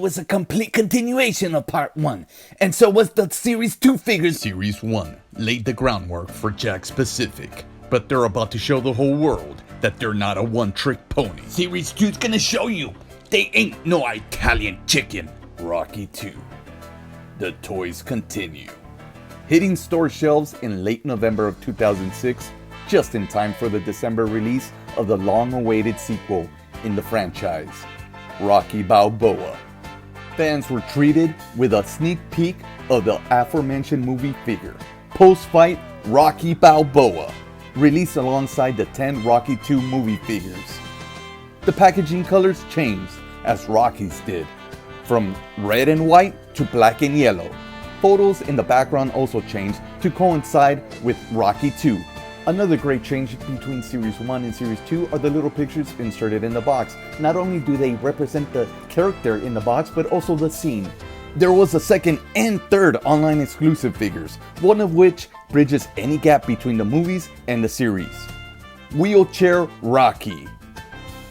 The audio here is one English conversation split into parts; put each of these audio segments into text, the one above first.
was a complete continuation of Part 1, and so was the Series 2 figures. Series 1 laid the groundwork for Jakks Pacific, but they're about to show the whole world that they're not a one-trick pony. Series 2's gonna show you they ain't no Italian chicken. Rocky 2. The toys continue. Hitting store shelves in late November of 2006, just in time for the December release of the long-awaited sequel in the franchise, Rocky Balboa. Fans were treated with a sneak peek of the aforementioned movie figure, post-fight Rocky Balboa, released alongside the 10 Rocky 2 movie figures. The packaging colors changed, as Rocky's did, from red and white to black and yellow. Photos in the background also changed to coincide with Rocky 2. Another great change between Series 1 and Series 2 are the little pictures inserted in the box. Not only do they represent the character in the box, but also the scene. There was a second and third online exclusive figures, one of which bridges any gap between the movies and the series. Wheelchair Rocky.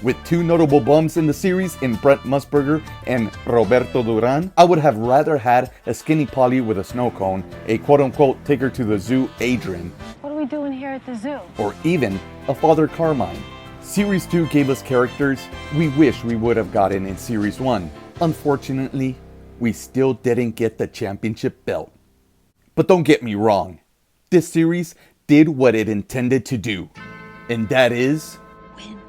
With two notable bums in the series in Brent Musburger and Roberto Duran, I would have rather had a skinny Polly with a snow cone, a quote-unquote take her to the zoo Adrian, what are we doing here at the zoo? or even a Father Carmine. Series 2 gave us characters we wish we would have gotten in Series 1. Unfortunately, we still didn't get the championship belt. But don't get me wrong, this series did what it intended to do, and that is Win.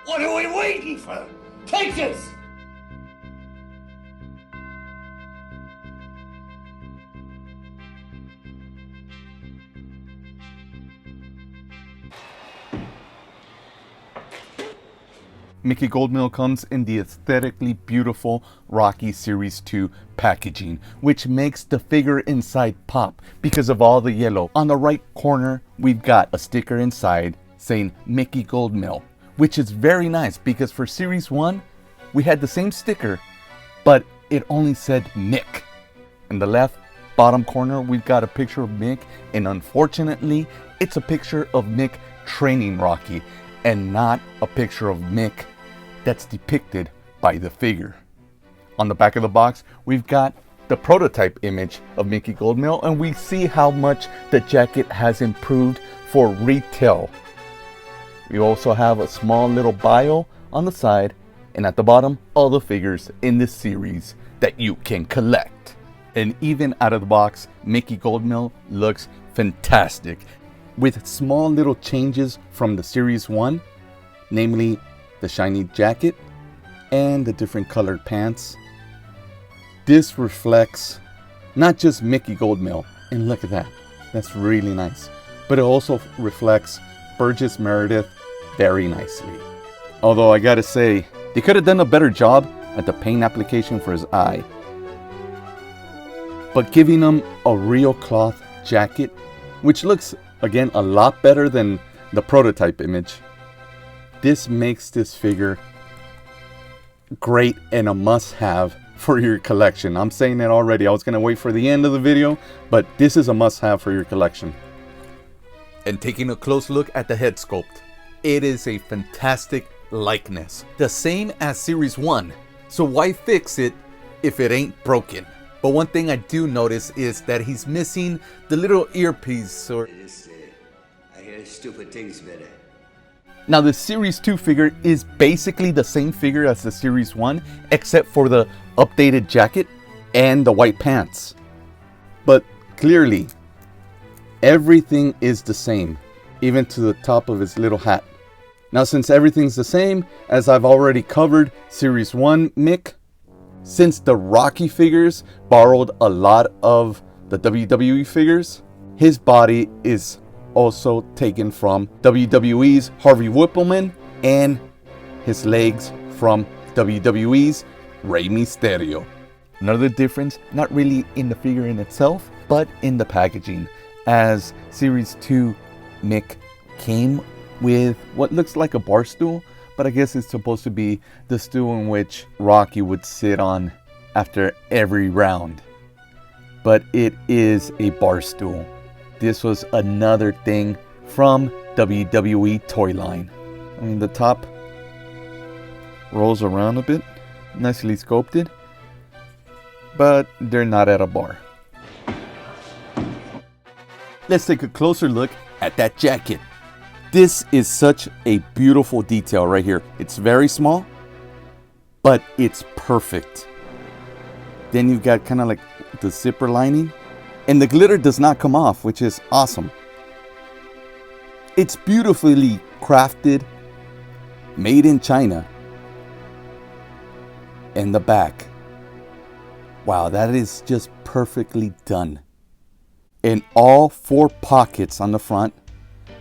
What are we waiting for? Take this! Micky Goldmill comes in the aesthetically beautiful Rocky Series 2 packaging, which makes the figure inside pop because of all the yellow. On the right corner, we've got a sticker inside saying Micky Goldmill, which is very nice because for Series 1, we had the same sticker, but it only said Mick. In the left bottom corner, we've got a picture of Mick, and unfortunately, it's a picture of Mick training Rocky, and not a picture of Mick that's depicted by the figure. On the back of the box, we've got the prototype image of Micky Goldmill, and we see how much the jacket has improved for retail. We also have a small little bio on the side, and at the bottom, all the figures in this series that you can collect. And even out of the box, Micky Goldmill looks fantastic, with small little changes from the Series 1, namely the shiny jacket and the different colored pants. This reflects not just Micky Goldmill, and look at that, that's really nice, but it also reflects Burgess Meredith very nicely. Although I gotta say, they could have done a better job at the paint application for his eye. But giving him a real cloth jacket, which looks again a lot better than the prototype image, this makes this figure great and a must-have for your collection. I'm saying it already. I was going to wait for the end of the video, but this is a must-have for your collection. And taking a close look at the head sculpt, it is a fantastic likeness, the same as Series 1. So why fix it if it ain't broken? But one thing I do notice is that he's missing the little earpiece or... I hear stupid things better. Now the Series 2 figure is basically the same figure as the Series 1, except for the updated jacket and the white pants. But clearly, everything is the same, even to the top of his little hat. Now since everything's the same, as I've already covered Series 1 Mick, since the Rocky figures borrowed a lot of the WWE figures, his body is also taken from WWE's Harvey Whippleman and his legs from WWE's Rey Mysterio. Another difference, not really in the figure in itself, but in the packaging, as Series 2 Mick came with what looks like a bar stool, but I guess it's supposed to be the stool in which Rocky would sit on after every round. But it is a bar stool. This was another thing from WWE toyline. I mean, the top rolls around a bit, nicely sculpted, but they're not at a bar. Let's take a closer look at that jacket. This is such a beautiful detail right here. It's very small, but it's perfect. Then you've got kind of like the zipper lining, and the glitter does not come off, which is awesome. It's beautifully crafted, made in China. And the back. Wow, that is just perfectly done. And all 4 pockets on the front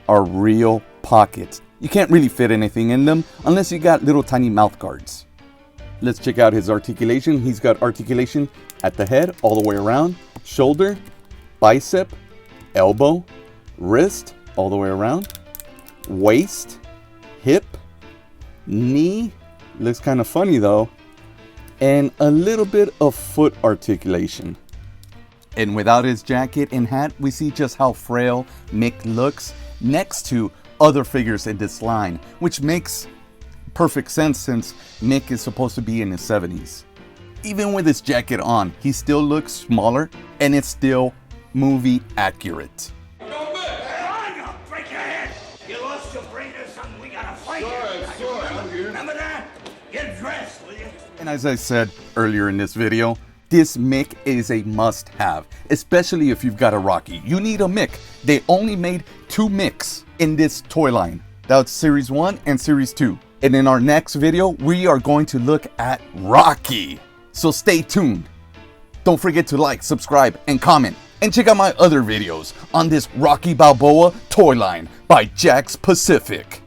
are real pockets. You can't really fit anything in them unless you got little tiny mouth guards. Let's check out his articulation. He's got articulation at the head all the way around, shoulder, bicep, elbow, wrist all the way around, waist, hip, knee, looks kind of funny though, and a little bit of foot articulation. And without his jacket and hat, we see just how frail Mick looks next to other figures in this line, which makes perfect sense since Mick is supposed to be in his 70s. Even with his jacket on, he still looks smaller, and it's still movie accurate. I'm gonna break your head. You lost your brain or something. We gotta fight you. Remember that? Get dressed, will you? And as I said earlier in this video, this Mick is a must-have, especially if you've got a Rocky. You need a Mick. They only made 2 Micks in this toy line. That's Series 1 and Series 2. And in our next video, we are going to look at Rocky. So stay tuned. Don't forget to like, subscribe, and comment. And check out my other videos on this Rocky Balboa toy line by Jakks Pacific.